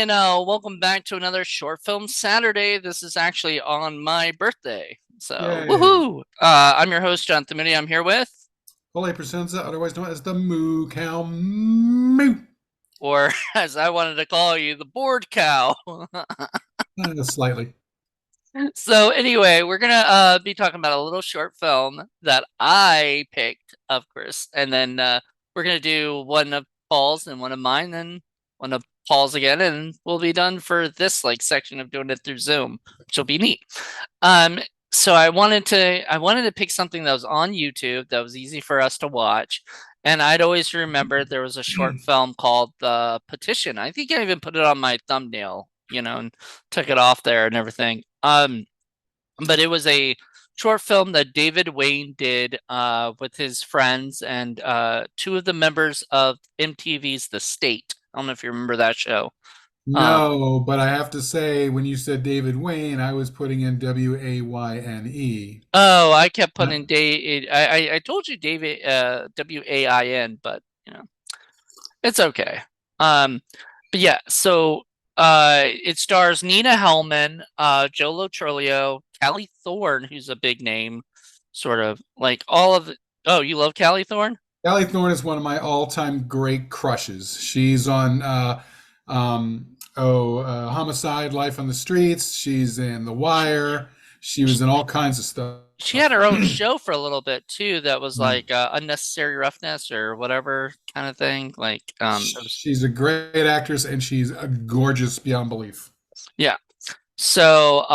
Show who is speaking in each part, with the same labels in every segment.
Speaker 1: and welcome back to another Short Film Saturday. This is actually on my birthday. So,
Speaker 2: Yay.
Speaker 1: woohoo! I'm your host, Jonathan Moody. I'm here with,
Speaker 2: Holy Presenza, otherwise known as the Moo Cow Moo.
Speaker 1: or as I wanted to call you, the Bored Cow.
Speaker 2: Slightly.
Speaker 1: So, anyway, we're gonna be talking about a little short film that I picked, of course, and then we're gonna do one of Paul's and one of mine, and one of Paul's again, and we'll be done for this section of doing it through Zoom, which will be neat. Um, so I wanted to pick something that was on YouTube that was easy for us to watch. And I'd always remembered there was a short film called The Petition. I think I even put it on my thumbnail, and took it off there and everything. But it was a short film that David Wain did with his friends and two of the members of MTV's The State. I don't know if you remember that show. Um,
Speaker 2: No, but I have to say, when you said David Wayne, I was putting in Wayne.
Speaker 1: oh, I kept
Speaker 2: Uh,
Speaker 1: putting Dave. I told you David Wain, but it's okay. Um, but yeah, so it stars Nina Hellman, Joe Trulio, Callie Thorne, who's a big name, sort of like all of. Oh, you love Callie Thorne?
Speaker 2: Callie Thorne is one of my all-time great crushes. She's on Homicide, Life on the Streets. She's in The Wire. She was in all kinds of
Speaker 1: She had
Speaker 2: stuff.
Speaker 1: her own show for a little bit too. That was like unnecessary roughness or whatever kind of thing. Like, it was,
Speaker 2: She's a great actress and she's a gorgeous beyond belief.
Speaker 1: yeah. So,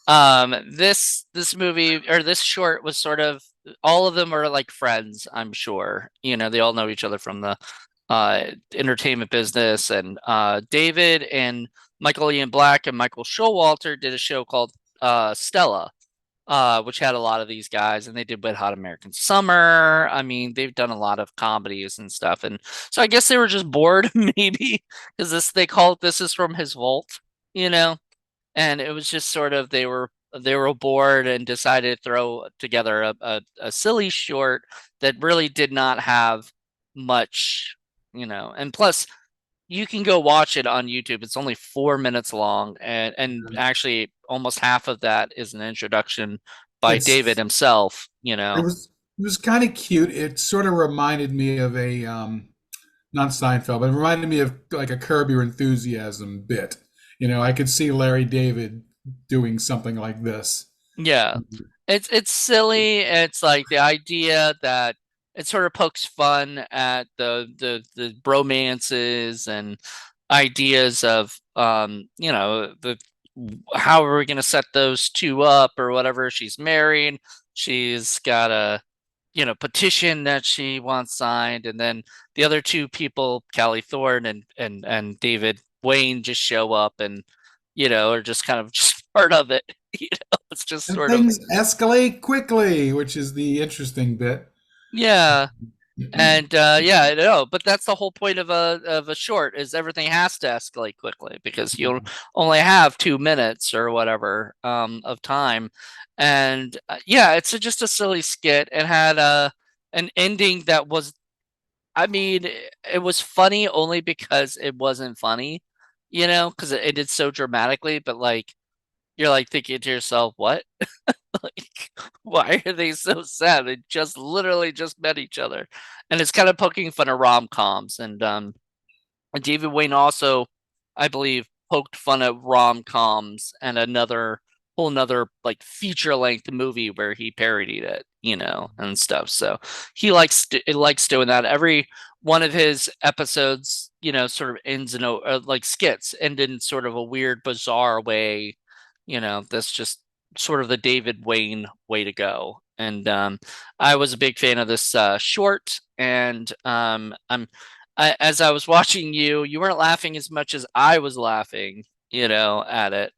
Speaker 1: this movie or this short was sort of all of them are like friends, I'm sure. They all know each other from the entertainment business. And David and Michael Ian Black and Michael Showalter did a show called Stella, which had a lot of these guys, and they did Wet Hot American Summer. I mean, they've done a lot of comedies and stuff, and so I guess they were just bored, maybe, because they call it "This Is from His Vault," you know, and it was just sort of they were bored and decided to throw together a silly short that really did not have much, and plus you can go watch it on YouTube. It's only 4 minutes long, and actually almost half of that is an introduction by David
Speaker 2: It's
Speaker 1: himself.
Speaker 2: it was kind of cute. It sort of reminded me of a not Seinfeld, but it reminded me of like a Curb Your Enthusiasm bit. I could see Larry David doing something like this.
Speaker 1: Yeah, it's silly. It's like the idea that it sort of pokes fun at the bromances and ideas of the how are we going to set those two up or whatever. She's married. She's got a petition that she wants signed, and then the other two people, Callie Thorne and David Wain, just show up and are just kind of just part of it. It's just
Speaker 2: And
Speaker 1: sort of
Speaker 2: things escalate quickly, which is the interesting bit.
Speaker 1: yeah. And yeah, I know, but that's the whole point of a short is everything has to escalate quickly because you only have 2 minutes or whatever of time. And yeah, it's just a silly skit. It had an ending that was, I mean, it was funny only because it wasn't funny, because it ended so dramatically. But like you're like thinking to yourself, what? Like, why are they so sad? They just literally just met each other. And it's kind of poking fun of rom-coms. And David Wayne also, I believe, poked fun at rom-coms and another whole nother like feature-length movie where he parodied it, and stuff. So he likes doing that. Every one of his episodes, sort of ends in like skits end in sort of a weird, bizarre way. That's just sort of the David Wain way to go. And I was a big fan of this short, and as I was watching you weren't laughing as much as I was laughing, at it.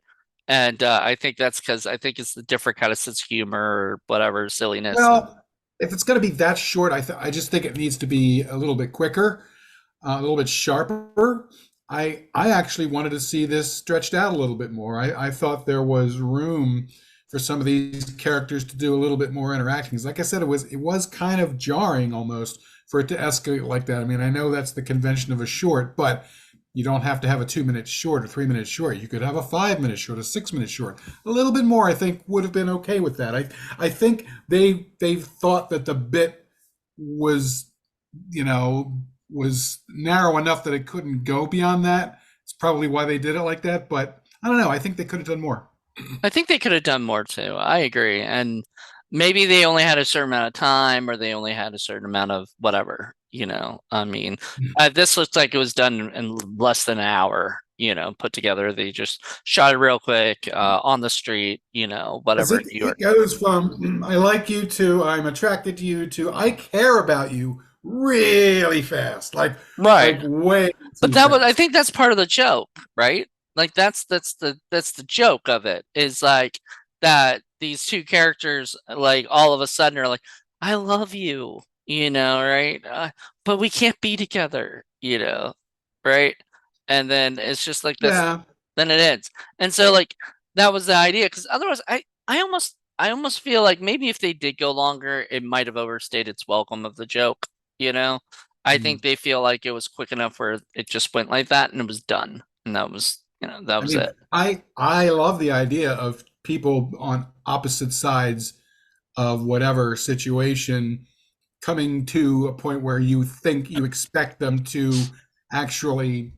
Speaker 1: And I think that's because I think it's the different kind of sense of humor or whatever silliness. And
Speaker 2: Well, if it's going to be that short, I just think it needs to be a little bit quicker, a little bit sharper. I actually wanted to see this stretched out a little bit more. I thought there was room for some of these characters to do a little bit more interactions. Like I said, it was kind of jarring almost for it to escalate like that. I mean, I know that's the convention of a short, but You don't have to have a 2 minute short or 3 minute short. You could have a 5 minute short, a 6 minute short. A little bit more, I think, would have been okay with that. I think they thought that the bit was, was narrow enough that it couldn't go beyond that. It's probably why they did it like that. But I don't know. I think they could have done more.
Speaker 1: I think they could have done more too. I agree. And maybe they only had a certain amount of time or they only had a certain amount of whatever, I mean, this looks like it was done in less than an hour, put together. They just shot it real quick, on the street,
Speaker 2: Because
Speaker 1: whatever in New
Speaker 2: it
Speaker 1: York.
Speaker 2: goes from I like you to I'm attracted to you to I care about you really fast,
Speaker 1: Right.
Speaker 2: like way
Speaker 1: But
Speaker 2: too
Speaker 1: I
Speaker 2: fast.
Speaker 1: think that's part of the joke, right? Like that's the joke of it is like that these two characters like all of a sudden are like, I love you, right? But we can't be together, right? And then it's just like this,
Speaker 2: Yeah,
Speaker 1: then it ends. And so like that was the idea because otherwise I almost feel like maybe if they did go longer, it might have overstayed its welcome of the joke, you know? I think
Speaker 2: mm.
Speaker 1: they feel like it was quick enough where it just went like that and it was done. And that
Speaker 2: I
Speaker 1: was
Speaker 2: mean,
Speaker 1: it.
Speaker 2: I love the idea of people on opposite sides of whatever situation coming to a point where you expect them to actually,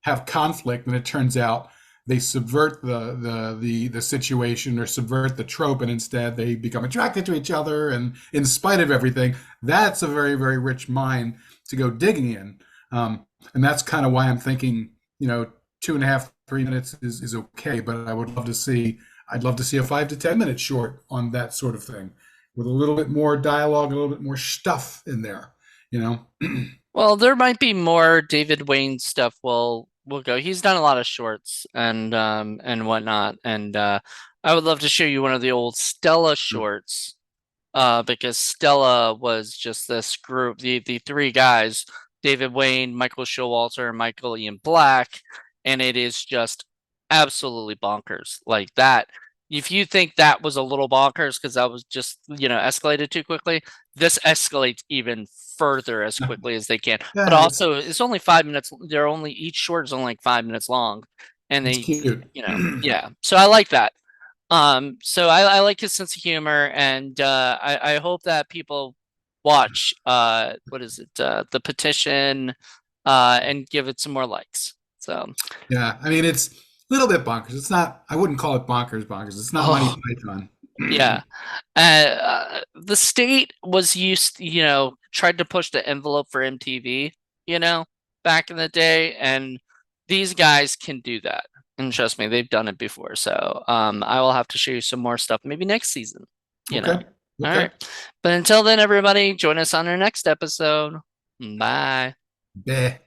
Speaker 2: have conflict, and it turns out they subvert the situation or subvert the trope, and instead they become attracted to each other, and in spite of everything, that's a very, very rich mine to go digging in. And that's kind of why I'm thinking, 2.5, 3 minutes is okay, but I'd love to see a 5 to 10 minute short on that sort of thing with a little bit more dialogue, a little bit more stuff in there, you know?
Speaker 1: Well, there might be more David Wain stuff will go. He's done a lot of shorts and whatnot. And I would love to show you one of the old Stella shorts. Because Stella was just this group, the three guys, David Wain, Michael Showalter, and Michael Ian Black, and it is just absolutely bonkers. Like that. If you think that was a little bonkers because that was just, escalated too quickly, this escalates even further as quickly as they can. But
Speaker 2: Yeah,
Speaker 1: also, it's only 5 minutes. They're only each short is only like 5 minutes long, and
Speaker 2: it's
Speaker 1: they,
Speaker 2: cute.
Speaker 1: yeah. So I like that. So I like his sense of humor, and I hope that people watch what is it, the petition, and give it some more likes. So,
Speaker 2: Yeah, I mean, it's a little bit bonkers. It's not, I wouldn't call it bonkers. It's not Monty
Speaker 1: oh
Speaker 2: Python.
Speaker 1: yeah, the state was tried to push the envelope for MTV, you know, back in the day, and these guys can do that. And trust me, they've done it before. So, I will have to show you some more stuff maybe next season, you know.
Speaker 2: Okay.
Speaker 1: All
Speaker 2: Okay.
Speaker 1: right. But until then, everybody, join us on our next episode. Bye.
Speaker 2: Bleh.